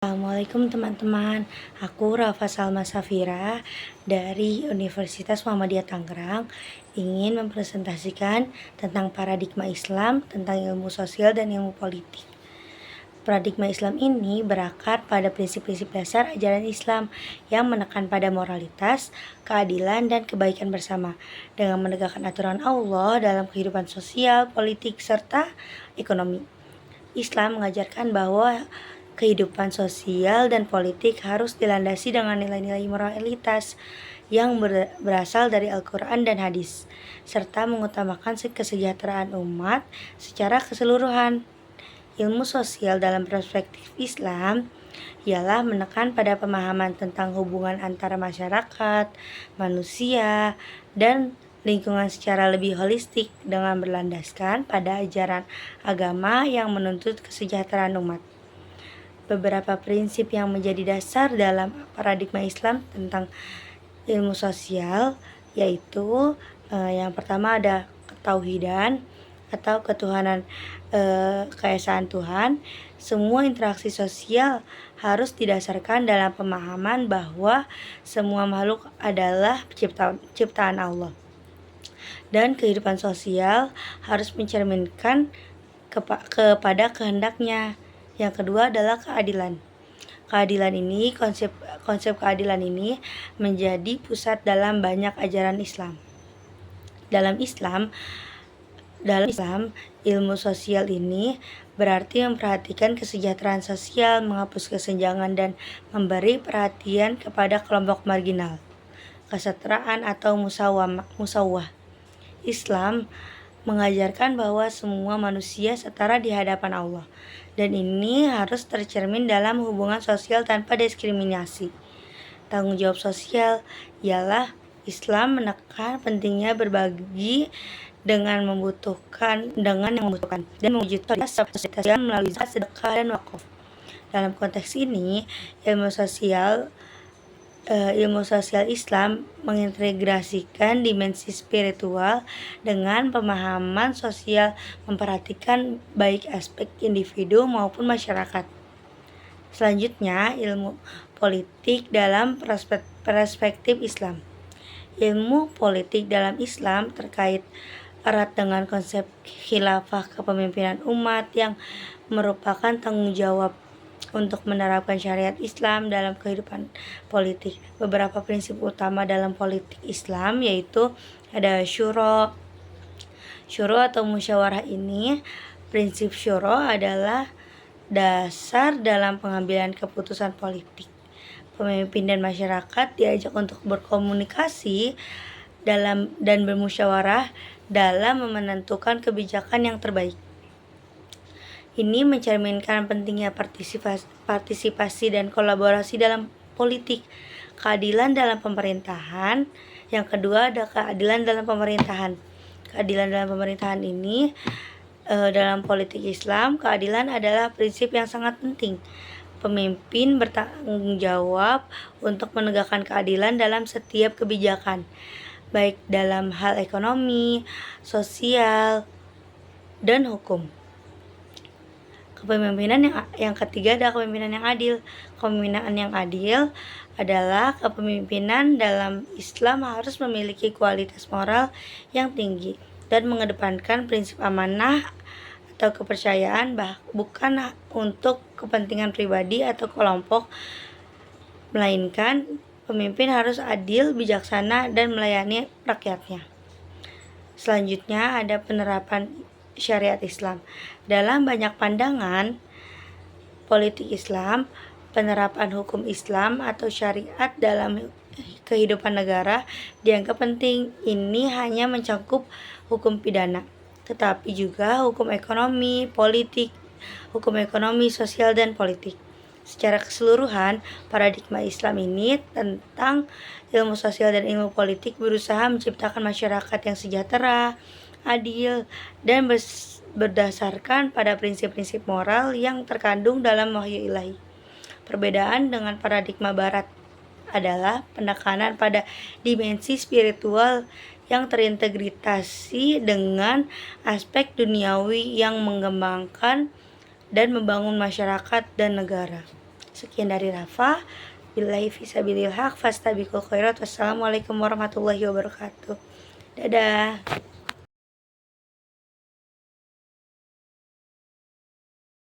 Assalamualaikum teman-teman, aku Rafa Salma Safira dari Universitas Muhammadiyah Tangerang ingin mempresentasikan tentang paradigma Islam, tentang ilmu sosial dan ilmu politik. Paradigma Islam ini berakar pada prinsip-prinsip dasar ajaran Islam yang menekan pada moralitas, keadilan, dan kebaikan bersama dengan menegakkan aturan Allah dalam kehidupan sosial, politik, serta ekonomi. Islam mengajarkan bahwa kehidupan sosial dan politik harus dilandasi dengan nilai-nilai moralitas yang berasal dari Al-Quran dan hadis, serta mengutamakan kesejahteraan umat secara keseluruhan. Ilmu sosial dalam perspektif Islam ialah menekan pada pemahaman tentang hubungan antara masyarakat, manusia, dan lingkungan secara lebih holistik dengan berlandaskan pada ajaran agama yang menuntut kesejahteraan umat. Beberapa prinsip yang menjadi dasar dalam paradigma Islam tentang ilmu sosial yaitu yang pertama ada ketauhidan atau ketuhanan, keesaan Tuhan. Semua interaksi sosial harus didasarkan dalam pemahaman bahwa semua makhluk adalah ciptaan Allah, dan kehidupan sosial harus mencerminkan kepada kehendaknya. Yang kedua adalah keadilan. Konsep keadilan ini menjadi pusat dalam banyak ajaran Islam. Dalam Islam, ilmu sosial ini berarti memperhatikan kesejahteraan sosial, menghapus kesenjangan, dan memberi perhatian kepada kelompok marginal, kesetaraan atau musawwah. Islam mengajarkan bahwa semua manusia setara di hadapan Allah, dan ini harus tercermin dalam hubungan sosial tanpa diskriminasi. Tanggung jawab sosial ialah Islam menekan pentingnya berbagi dengan yang membutuhkan dan mewujudkan sosial melalui zakat, sedekah, dan wakaf. Dalam konteks ini, ilmu sosial Islam mengintegrasikan dimensi spiritual dengan pemahaman sosial, memperhatikan baik aspek individu maupun masyarakat. Selanjutnya, ilmu politik dalam perspektif Islam. Ilmu politik dalam Islam terkait erat dengan konsep khilafah, kepemimpinan umat yang merupakan tanggung jawab untuk menerapkan syariat Islam dalam kehidupan politik. Beberapa prinsip utama dalam politik Islam yaitu ada syuro atau musyawarah ini. Prinsip syuro adalah dasar dalam pengambilan keputusan politik. Pemimpin dan masyarakat diajak untuk berkomunikasi dan bermusyawarah dalam menentukan kebijakan yang terbaik. Ini mencerminkan pentingnya partisipasi dan kolaborasi dalam politik. Keadilan dalam pemerintahan. Yang kedua ada keadilan dalam pemerintahan. Keadilan dalam pemerintahan ini dalam politik Islam, keadilan adalah prinsip yang sangat penting. Pemimpin bertanggung jawab untuk menegakkan keadilan dalam setiap kebijakan, baik dalam hal ekonomi, sosial, dan hukum. Kepemimpinan yang ketiga adalah kepemimpinan yang adil. Kepemimpinan yang adil adalah kepemimpinan dalam Islam harus memiliki kualitas moral yang tinggi dan mengedepankan prinsip amanah atau kepercayaan, bukan untuk kepentingan pribadi atau kelompok, melainkan pemimpin harus adil, bijaksana, dan melayani rakyatnya. Selanjutnya ada penerapan syariat Islam. Dalam banyak pandangan politik Islam, penerapan hukum Islam atau syariat dalam kehidupan negara dianggap penting. Ini hanya mencakup hukum pidana, tetapi juga hukum ekonomi, sosial, dan politik. Secara keseluruhan, paradigma Islam ini tentang ilmu sosial dan ilmu politik berusaha menciptakan masyarakat yang sejahtera, adil, dan berdasarkan pada prinsip-prinsip moral yang terkandung dalam wahyu ilahi. Perbedaan dengan paradigma barat adalah penekanan pada dimensi spiritual yang terintegrasi dengan aspek duniawi yang mengembangkan dan membangun masyarakat dan negara. Sekian dari Rafa. Billahi fisabilil haq fastabiqul khairat. Wassalamualaikum warahmatullahi wabarakatuh. Dadah.